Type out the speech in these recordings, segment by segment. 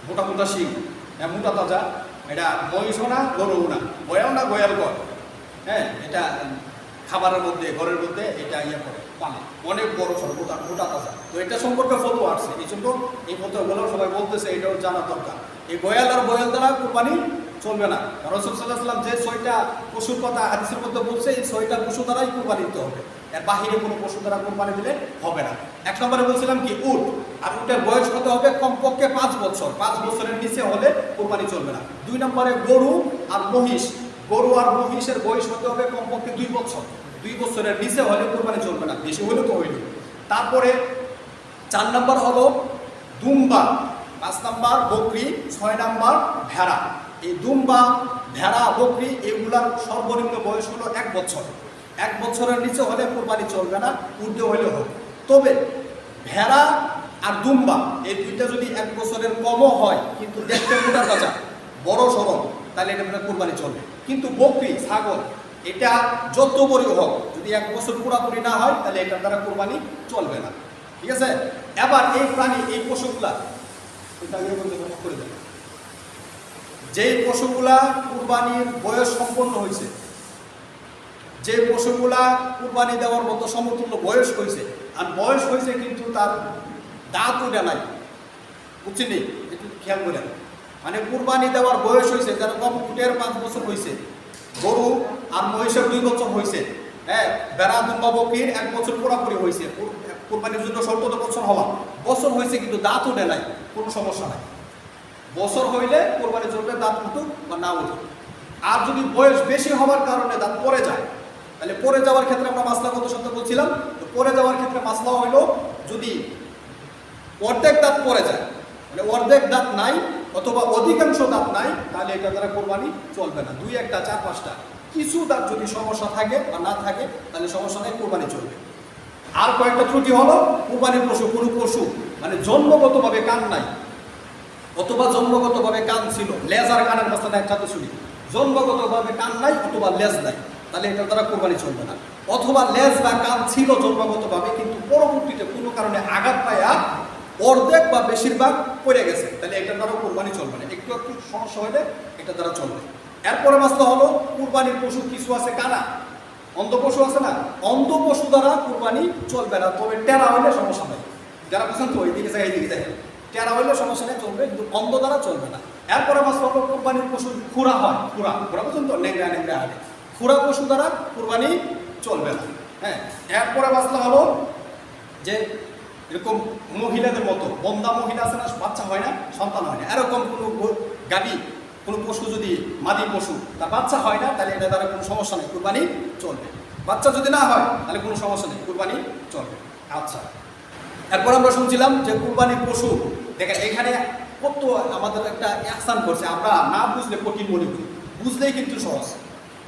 মোটা মোটা শিং, মোটা তাজা, এটা মহিষও না গরুও না, গয়াও না গয়াল কর, হ্যাঁ, এটা খাবারের মধ্যে ঘরের মধ্যে এটা ইয়ে করে পালে, অনেক বড় সড় মোটা মোটা তাজা। তো এটা সম্পর্কে ফতোয়া আসছে, এই জন্য এই ফতোয়াগুলো সবাই বলতেছে, এটাও জানা দরকার। এই গয়াল আর বয়াল দ্বারা কুরবানি চলবে না। রাসূল সাল্লাল্লাহু আলাইহি ওয়াসাল্লাম যে 6টা পশুর কথা হাদিসের মধ্যে বলছে, এই 6টা পশু দ্বারাই কুরবানি দিতে হবে, এর বাহিরে কোনো পশু দ্বারা কুরবানি দিলে হবে না। 1 নম্বরে বলছিলাম কি উট, আর উটের বয়স কত হবে? কমপক্ষে 5 বছর, 5 বছরের নিচে হলে কুরবানি চলবে না। 2 নম্বরে গরু আর মহিষ, গরু আর মহিষের বয়স হতে হবে কমপক্ষে 2 বছর, 2 বছরের নিচে হলে কুরবানি চলবে না, বেশি হলে তো হইল। তারপরে 4 নম্বর হলো দুম্বা, 5 নম্বর বকরি, 6 নম্বর ভেড়া। এই দুম্বা, ভেড়া, বকরি এগুলার সর্বনিম্ন বয়স হলো 1 বছর, 1 বছরের নিচে হলে কুরবানি চলবে না, ঊর্ধ্বে হলে হবে। তবে ভেড়া আর দুম্বা এই দুইটা যদি 1 বছরের কমও হয়, কিন্তু দেখতে মোটা তাজা বড় সড়ক, তাহলে এটা কুরবানি চলবে। কিন্তু বকরি, ছাগল এটা যত বড়ই হোক, যদি 1 বছর পুরাপুরি না হয়, তাহলে এটার দ্বারা কুরবানি চলবে না, ঠিক আছে। এবার এই প্রাণী, এই পশুগুলা করে দেবে, যেই পশুগুলা কুরবানির বয়স সম্পন্ন হয়েছে, যে পশুগুলা কুরবানি দেওয়ার মতো সমতুল্য বয়স হয়েছে, আর বয়স হয়েছে কিন্তু তার দাঁত উঠে নাই, বুঝছেন, একটু খেয়াল করে, মানে কুরবানি দেওয়ার বয়স হয়েছে, যারা কম উটের 5 বছর হয়েছে, গরু আর মহিষের 2 বছর হয়েছে, হ্যাঁ, ভেড়া দুম্বা বকরির 1 বছর পুরাপুরি হয়েছে, কুরবানির জন্য 17 বছর হওয়া বছর হয়েছে, কিন্তু দাঁত উঠে নাই, কোনো সমস্যা নাই। বছর হইলে কোরবানি চলবে, দাঁত উঠুক বা না উঠুক। আর যদি বয়স বেশি হওয়ার কারণে দাঁত পড়ে যায়, তাহলে পড়ে যাওয়ার ক্ষেত্রে আমরা মাসলা কত শব্দ বলছিলাম, তো পড়ে যাওয়ার ক্ষেত্রে মাসলা হইল, যদি অর্ধেক দাঁত পড়ে যায়, মানে অর্ধেক দাঁত নাই অথবা অধিকাংশ দাঁত নাই, তাহলে এটা দ্বারা কোরবানি চলবে না। 2, 1, 4, 5টা কিছু দাঁত যদি সমস্যা থাকে বা না থাকে, তাহলে সমস্যা নেই, কোরবানি চলবে। আর কয়েকটা ত্রুটি হলো, কোরবানির পশু, কোনো পশু মানে জন্মগতভাবে কান নাই, অথবা জন্মগতভাবে কান ছিল, লেজ আর কানের মাঝখানে একসাথে শুনি, জন্মগতভাবে কান নাই অথবা লেজ নাই, তাহলে এটার দ্বারা কোরবানি চলবে না। অথবা লেজ বা কান ছিল জন্মগতভাবে, কিন্তু পরবর্তীতে কোনো কারণে আঘাত পায়া অর্ধেক বা বেশিরভাগ পড়ে গেছে, তাহলে এটার দ্বারা কোরবানি চলবে না, একটু একটু সমস্যা হলে এটার দ্বারা চলবে। এরপরে মাসলা হলো, কুরবানির পশু কিছু আছে কানা, অন্ধ পশু আছে না, অন্ধ পশু দ্বারা কুরবানি চলবে না, তবে টেরা হইলে সমস্যা নেই। যারা বুঝেন তো এইদিকে যায়, এইদিকে যায়, টেরা হইলে সমস্যা নেই, চলবে, কিন্তু অন্ধ দ্বারা চলবে না। এরপরে মাসলা হলো, কুরবানির পশু খুরা হয়, খুরা বুঝেন তো, নেংরা নেংরা হাঁটে, খুরা পশু দ্বারা কুরবানি চলবে না। হ্যাঁ, এরপরে মাসলা হলো যে এরকম মহিলাদের মতো বন্ধা মহিলা আছে না, বাচ্চা হয় না, সন্তান হয় না, এরকম কোনো গাভী, কোনো পশু যদি মাদি পশু, তার বাচ্চা হয় না, তাহলে এটা দ্বারা কোনো সমস্যা নেই, কুরবানি চলবে। বাচ্চা যদি না হয়, তাহলে কোনো সমস্যা নেই, কুরবানি চলবে। আচ্ছা, এরপর আমরা শুনছিলাম যে কুরবানির পশু, দেখেন এখানে কত আমাদের একটা অ্যাকশন করছে, আমরা না বুঝলে কঠিন মনে করি, বুঝলেই কিন্তু সহজ।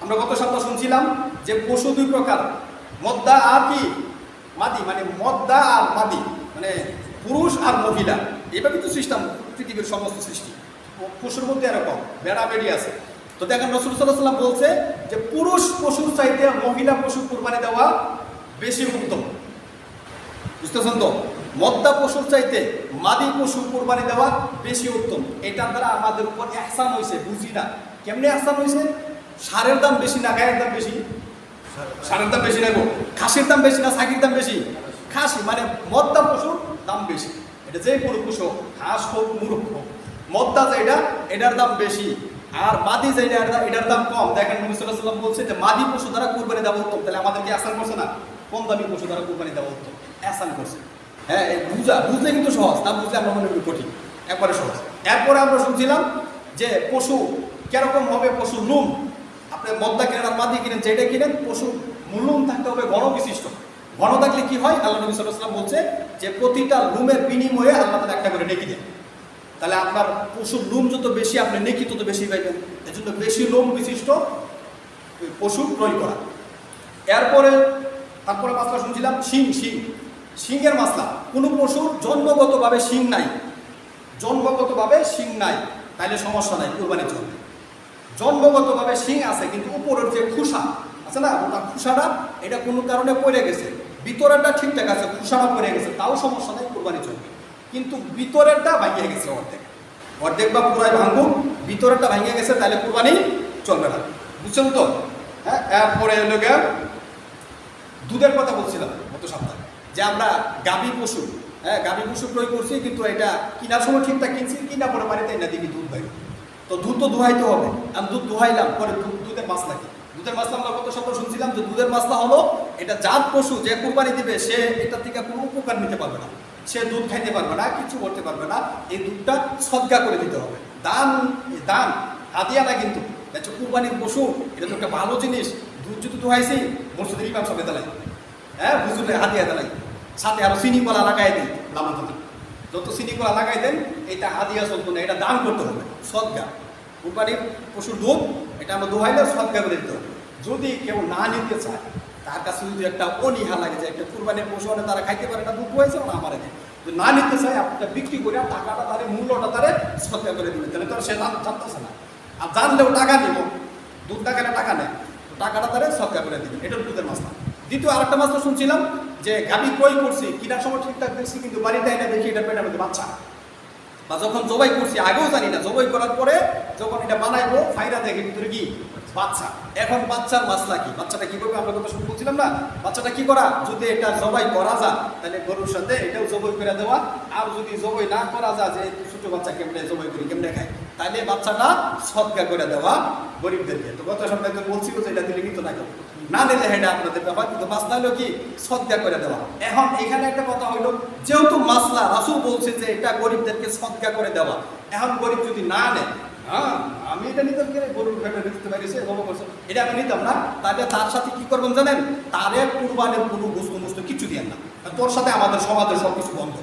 আমরা গত সপ্তাহ শুনছিলাম যে পশু 2 প্রকার, মদ্দা আর কি মাদি, মানে মদ্দা আর মাদি, মানে পুরুষ আর মহিলা, এটা কিন্তু সিস্টেম পৃথিবীর সমস্ত সৃষ্টি, পশুর মধ্যে এরকম বেড়া বেড়ি আছে। তো দেখেন রাসূল সাল্লাল্লাহু আলাইহি ওয়াসাল্লাম বলছে যে পুরুষ পশুর চাইতে মহিলা পশু কুরবানি দেওয়া বেশি উত্তম, বুঝতেছেন তো, মদ্দা পশুর চাইতে মাদি পশু কুরবানি দেওয়া বেশি উত্তম। এটার দ্বারা আমাদের উপর ইহসান হয়েছে, বুঝি না কেমনে ইহসান হয়েছে। সারের দাম বেশি না গায়ের দাম বেশি? সারের দাম বেশি না গো, খাসির দাম বেশি না ছাগির দাম বেশি? খাসি, মানে মদ্দা পশুর দাম বেশি। এটা যে কোনো পশু, হাঁস হোক মুরগ হোক, মদ্দা যেটা এটার দাম বেশি, আর মাদি যেটা এটার দাম কম। দেখেন নবী সাল্লাল্লাহু আলাইহি ওয়াসাল্লাম বলছে যে মাদি পশু দ্বারা কুরবানি দেওয়া উত্তম, তাহলে আমাদেরকে আসান করছে না, কম দামি পশু দ্বারা কুরবানি দেওয়া উত্তম, আসান করছে। হ্যাঁ, বুঝলে কিন্তু সহজ, না বুঝলে আমরা মনে করি কঠিন, একবারে সহজ। এরপরে আমরা শুনছিলাম যে পশু কিরকম হবে, পশুর লুম, আপনি মদ্দা কিনেন আর মাদি কিনেন, যেটা কিনেন পশু লুম থাকতে হবে ঘন বিশিষ্ট। ঘন থাকলে কি হয়, আল্লাহ নবী সাল্লাল্লাহু আলাইহি ওয়াসাল্লাম বলছে যে প্রতিটা লুমের বিনিময়ে আল্লাহ তাআলা একটা করে নেকি দেন, তাহলে আপনার পশুর লুম যত বেশি আপনি নেকি তত বেশি পাইবেন, এজন্য বেশি লোম বিশিষ্ট পশু ক্রয় করা। তারপরে মাসলা শুনছিলাম শিংয়ের মাসলা। কোনো পশুর জন্মগতভাবে শিং নাই, তাইলে সমস্যা নাই, কুরবানি চলবে। জন্মগতভাবে শিং আছে, কিন্তু উপরের যে খুসা আছে না, ওটা খুসাটা এটা কোনো কারণে পড়ে গেছে, ভিতরেরটা ঠিকঠাক আছে, খুসাটা পড়ে গেছে, তাও সমস্যা নাই, কুরবানি চলবে। কিন্তু ভিতরেরটা বাইরে গেছে অর্ধেক, অর্ধেক বা পুরাই ভাঙুন, ভিতরেরটা ভেঙে গেছে, তাহলে কুরবানি চলবে না, বুঝছেন তো? হ্যাঁ, এরপরে হলো গিয়ে দুধের কথা বলছিলাম গত সপ্তাহে, যে আমরা গাভী পশু, হ্যাঁ গাভী পশু ক্রয় করছি, কিন্তু এটা কেনার সময় ঠিকঠাক কিনছি, কিনা পরে বাড়িতে এনে দেখি দুধ হয়। তো দুধ তো দোহাইতে হবে, আমি দুধ দোহাইলাম, পরে দুধের মাসলা কি? দুধের মাসলা আমরা গত সপ্তাহে শুনছিলাম যে দুধের মাসলা হলো এটা যার পশু যে কুরবানি দিবে সে এটা থেকে কোনো উপকার নিতে পারবে না, সে দুধ খাইতে পারবে না, কিছু করতে পারবে না, এই দুধটা সদকা করে দিতে হবে। দান, দান হাদিয়া না, কিন্তু এটা কুরবানির পশু, এটা তো একটা ভালো জিনিস। দুধ যদি দোহাইছি মসজিদের ইমাম সাহেব দেলাই, হ্যাঁ বুঝলে হাদিয়া দেলাই, সাথে আরো চিনি কলা লাগাই দেয়, লামাতলা যত চিনি কলা লাগাই দেন, এটা হাদিয়া চলতো না, এটা দান করতে হবে, সদকা। কুরবানির পশুর দুধ এটা আমরা দোহাইলে সদকা করে দিতে হবে। যদি কেউ না নিতে চায়, তার কাছে যদি একটা অনীহা লাগে যে একটা কুরবানির পশু হলে তারা খাইতে পারে না, দুধ হয়েছে ওরা আমার এনে, যদি না নিতে চায় আপনারা বিক্রি করে টাকাটা তারে, মূল্যটা তারে সদকা করে দিবেন, তাহলে তো সে জানতেছে না। আর জানলেও টাকা নিব, দুধ না খেলে টাকা নেয়, টাকাটা তারে সদকা করে দিবেন, এটা দুধের মাসলা। দ্বিতীয় আরেকটা মাসলা শুনছিলাম যে গাভী ক্রয় করছি, কিনার সময় ঠিকঠাক দেখছি, কিন্তু বাড়িতে এনে দেখি এটা পেটের মধ্যে বাচ্চা, বা যখন জবাই করছি আগেও জানি না, জবাই করার পরে যখন এটা বানাইবো ফাইরা দেখে ভিতরে কি বাচ্চা। এখন বাচ্চার মাসলা কি? বাচ্চাটা কি করবে? আমরা কথা শুরু বলছিলাম না, বাচ্চাটা কি করা? যদি এটা জবাই করা যায় তাহলে গরুর সাথে এটাও জবাই করে দেওয়া, আর যদি জবাই না করা যায়, যে ছোট বাচ্চা কেমনে জবাই করি কেমনে খায়, তাহলে বাচ্চাটা সদকা করে দেওয়া গরিবদেরকে। তো গত সপ্তাহে তো বলছিল যে এটা দিলে কিন্তু না, না নিলে এটা আপনাদের ব্যাপার, কিন্তু মাসলা হলো কি সদকা করে দেওয়া। এখন এখানে একটা কথা হইলো, যেহেতু মাসলা রাসূল বলছে যে এটা গরিবদেরকে সদকা করে দেওয়া, এখন গরিব যদি না নেয়, হ্যাঁ আমি এটা নিতাম, গরুর ভেবে দিতে পারিছে, এটা আমি নিতাম না, তাহলে তার সাথে কি করবেন জানেন? তারে কুরবানের কোনো বস্তু কিছু দিয়েন না, তোর সাথে আমাদের সমাজের সব কিছু বন্ধ।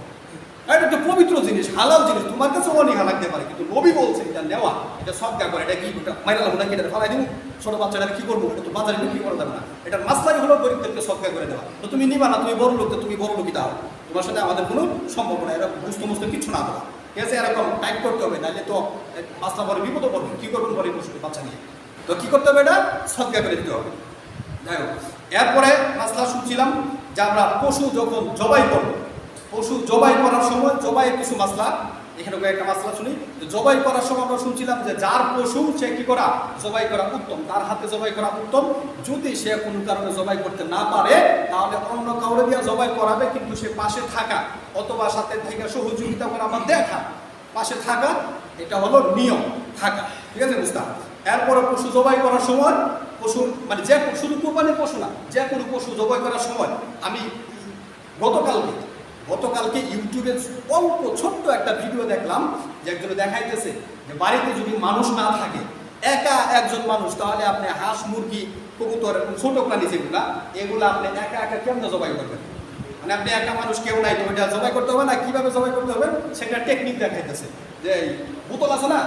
এটা একটা পবিত্র জিনিস, হালাল জিনিস, তোমার কাছে অনীহা লাগতে পারে, কিন্তু নবী বলছে এটা নেওয়া, এটা সদকা করে, এটা কি মাইরালাম না, এটা ফেলাই দিব, ছোট বাচ্চাটা কি করবো, এটা তো বাজারে বিক্রি করা যাবে না, এটার মাসলাই হলো গরিবদেরকে সদকা করে দেওয়া। তো তুমি নিবা না, তুমি বড় লোক, তুমি বড় লোকই দাও, তোমার সাথে আমাদের কোনো সম্পর্ক না, এরা বস্তু কিছু না দেওয়া, ঠিক আছে? এরকম টাইপ করতে হবে, নাহলে তো মাসলা পরে বিপদও পড়বে, কী করবেন পরে পশুকে বাচ্চা নিয়ে, তো কী করতে হবে? এটা সদকা করে দিতে হবে। যাই হোক, এরপরে মাসলা শুনছিলাম যে আমরা পশু যখন জবাই করবো, পশু জবাই করার সময় জবাইয়ের কিছু মাসলা, এখানে একটা মাসলা শুনি, জবাই করার সময় আমরা শুনছিলাম যে যার পশু সে কি করা, জবাই করা উত্তম, তার হাতে জবাই করা উত্তম। যদি সে কোনো কারণে জবাই করতে না পারে, তাহলে অন্য কাউরে দিয়ে জবাই করাবে, কিন্তু সে পাশে থাকা অথবা সাথে থেকে সহযোগিতা করে আমার দেখা, পাশে থাকা, এটা হলো নিয়ম থাকা, ঠিক আছে বুঝতাম। এরপরে পশু জবাই করার সময়, পশু মানে যে শুধু কুরবানির পশু না, যে কোনো পশু জবাই করার সময়, আমি গতকালকে ইউটিউবে অল্প ছোট্ট একটা ভিডিও দেখলাম, যে একজনে দেখাইতেছে যে বাড়িতে যদি মানুষ না থাকে, একা একজন মানুষ, তাহলে আপনি হাঁস, মুরগি, কবুতর, ছোট প্রাণী যেগুলা, এগুলো আপনি একা একা কেমনে জবাই করবেন? মানে আপনি একা মানুষ, কেউ নাই, তো ওইটা জবাই করতে হবে না, কীভাবে জবাই করতে হবে সেটা টেকনিক দেখাইতেছে। যে বোতল আছে না,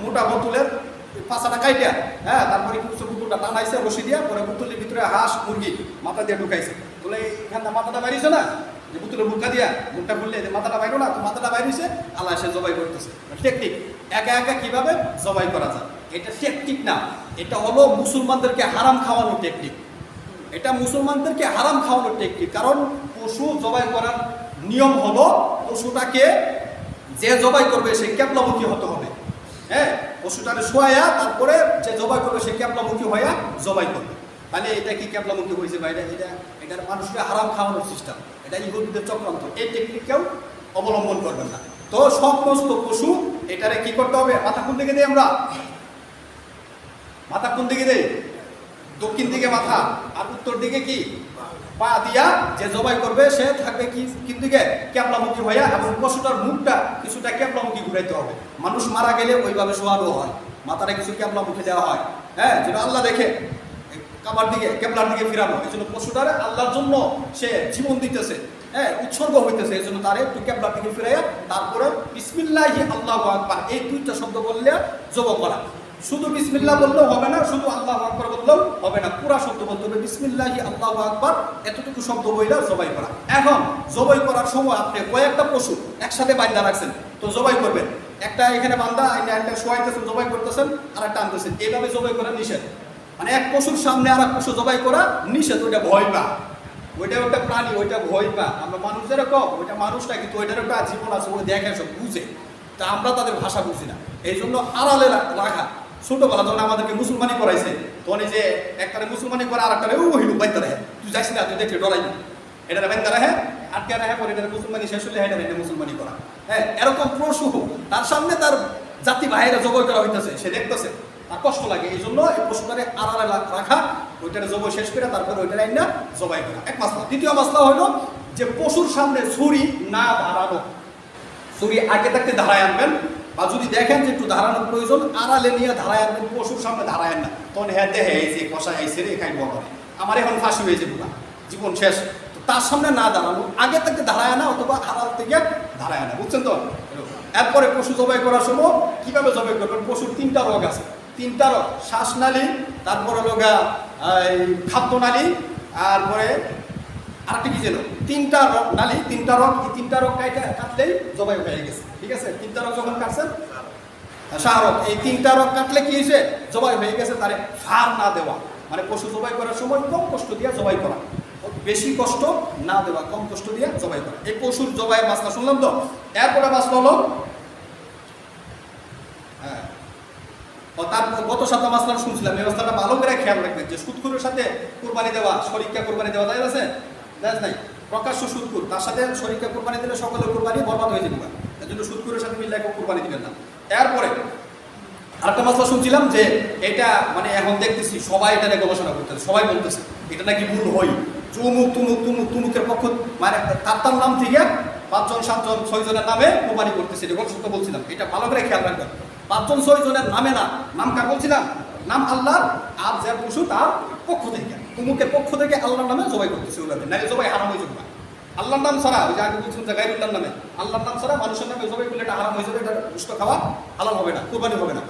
মোটা বোতলের পাশাটা কাইটা, হ্যাঁ, তারপরে কিছু বোতলটা টানাইছে রশি দিয়া, পরে বোতলের ভিতরে হাঁস, মুরগি মাথা দিয়ে ঢুকাইছে, বলে এখানটা মাথাটা বাইরেছে না, যে বোতলের মুখটা দিয়া, মুখটা খুললে মাথাটা বাইরো না, মাথাটা বাইরেছে, আল্লাহ সে জবাই করতেছে। টেকনিক, একা একা কিভাবে জবাই করা যায়, এটা টেকনিক না, এটা হলো মুসলমানদেরকে হারাম খাওয়ানোর টেকনিক, এটা মুসলমানদেরকে হারাম খাওয়ানোর টেকনিক। কারণ পশু জবাই করার নিয়ম হলো, পশুটাকে যে জবাই করবে সে ক্যাবলামুখী হতে হবে, হ্যাঁ, পশুটাকে শোয়া, তারপরে যে জবাই করবে সে ক্যাবলামুখী হইয়া জবাই করবে। তাহলে এটা কি ক্যাবলামুখী হয়েছে বা এটা মানুষকে হারাম খাওয়ানোর সিস্টেম, এটা ইহুদিদের চক্রান্ত, এই টেকনিক কেউ অবলম্বন করবেন না। তো সমস্ত পশু এটারে কি করতে হবে? মাথা কোন দিকে দেই আমরা? মাথা কোন দিকে দেই? দক্ষিণ দিকে মাথা, আর উত্তর দিকে কি পা দিয়া যে জবাই করবে সে থাকবে কি কোন দিকে? ক্যাবলামুখী হইয়া, এবং পশুটার মুখটা কিছুটা ক্যাবলামুখী ঘুরাইতে হবে। মানুষ মারা গেলে ওইভাবে শোয়ানো হয়, মাথাটা কিছু ক্যাবলামুখী দেওয়া হয়, হ্যাঁ, যেটা আল্লাহ দেখে, কাবার দিকে, কেবলার দিকে ফিরানো। এই জন্য পশুটারে আল্লাহর জন্য সে জীবন দিতেছে, হ্যাঁ, উৎসর্গ হইতেছে, এই জন্য তারে একটু কেবলার দিকে ফিরাইয়া তারপরে বিসমিল্লাহি আল্লাহু আকবার এই দুইটা শব্দ বললে জবাই করা। শুধু বিসমিল্লাহ বললেও হবে না, শুধু আল্লাহু আকবার বললেও হবে না, পুরা শব্দ বলতে হবে, বিসমিল্লাহি আল্লাহু আকবার, এতটুকু শব্দ বইলা জবাই করা। এখন জবাই করার সময় আপনি কয়েকটা পশু একসাথে বান্ধা রাখছেন, তো জবাই করবেন, একটা এখানে বান্ধা, একটা শোয়াইতেছেন, জবাই করতেছেন, আর একটা আনতেছেন, এইভাবে জবাই করা নিষেধ। মানে এক পশুর সামনে আর এক পশু জবাই করা নিষেধ, ওইটা ভয় পা, ওইটা একটা প্রাণী, ওইটা ভয় পা। আমরা মানুষ যেরকম, ওইটা মানুষ না, কিন্তু ওইটার একটা জীবন আছে, ওই দেখে সব বুঝে, তা আমরা তাদের ভাষা বুঝি না, এই জন্য আড়ালে রাখা। ছোটবেলা যখন আমাদেরকে মুসলমানি করাইছে তখন এই যে একটারে মুসলমানি করে আর একটারে ও হইল বাইতে রাখে, তুই যাইস না, তুই দেখে ডরাইবি, এটা বাইতে রাখে আটকে রাখে, পরে এটা মুসলমানি শেষ হলে এটা মুসলমানি করা। হ্যাঁ, এরকম পশু তার সামনে তার জাতি ভাইয়েরা জবাই করা হইতেছে, সে দেখতেছে, তার কষ্ট লাগে, এই জন্য এই পশুটারে আড়ালে রাখা, ওইটারে জবাই শেষ করে তারপরে ওইটারে আইনা জবাই করা, এক মাসলা। দ্বিতীয় মাসলা হলো যে পশুর সামনে ছুরি না ধারানো, ছুরি আগে থাকতে ধারায় আনবেন, বা যদি দেখেন যে একটু ধারানোর প্রয়োজন আড়ালে নিয়ে ধারায় আনবেন, পশুর সামনে ধারায় না, তখন হ্যাঁ দেখে এই যে কষা আইসে রে খাইব আমার এখন ফাঁসি হয়েছে পুরা জীবন শেষ, তার সামনে না দাঁড়ানো, আগে থেকে দাঁড়ায় আনা অথবা আড়াল থেকে দাঁড়ায় আনা, বুঝছেন তো? এরপরে পশু জবাই করার সময় কিভাবে জবাই করবেন? পশুর 3টা রোগ আছে, 3টা রোগ, শ্বাসনালী, তারপরে লগা খাদ্যনালী, তারপরে আরেকটা কি ছিল, 3টা রোগ নালী, 3টা রোগ, এই 3টা রোগ কাটলেই জবাই হয়ে গেছে, ঠিক আছে? 3টা রোগ যখন কাটছেন শাহরোগ, এই 3টা রোগ কাটলে কি হয়েছে? জবাই হয়ে গেছে। তারে ফার না দেওয়া, মানে পশু জবাই করার সময় কম কষ্ট দিয়ে জবাই করা, বেশি কষ্ট না দেওয়া, কম কষ্ট দিয়ে জবাই করা। এই পশুর জবাইয়ের মাসলা শুনলাম তো। এরপরে মাসলা হলো হ্যাঁ, তার গত সপ্তাহ মাসলা শুনছিলাম, এই মাসলাটা ভালো করে খেয়াল রাখবেন যে সুদখোরের সাথে কুরবানি দেওয়া, শরীকা কুরবানি দেওয়া যায় আছে জানেন নাই? প্রকাশ্য সুদখোর, তার সাথে শরীকা কুরবানি দিলে সকলের কুরবানি বরবাদ হয়ে যাবে, এর জন্য সুদখোরের সাথে মিলে কুরবানি দিবেন না। এরপরে আরেকটা মাসলা শুনছিলাম যে এটা মানে এখন দেখতেছি সবাই এটা নিয়ে গবেষণা করতেছে, সবাই বলতেছে এটা নাকি ভুল হই, তুমুক তুমুক তুমুক তুমুকের পক্ষ, মানে তার নাম থেকে 5 জন 7 জন 6 জনের নামে কোরবানি করতেছে, এটা গত সপ্তাহ বলছিলাম, এটা ভালো করে খেয়াল রাখবেন। 5 জন 6 জনের নামে না, নাম কার বলছিলাম? নাম আল্লাহ, আর যার পশু তার পক্ষ থেকে, তুমুকের পক্ষ থেকে আল্লাহর নামে জবাই করতেছে, ওগুলো নাকি জবাই হারাম হয়ে যাবে। আল্লাহর নাম ছাড়া, ওই যে আগে বলছিলাম যে গায়রুল্লাহর নামে, আল্লাহর নাম ছাড়া মানুষের নামে জবাই করলে এটা হারাম হয়ে যাবে, এটা গোশত খাওয়া হালাল হবে না, কুরবানি হবে না।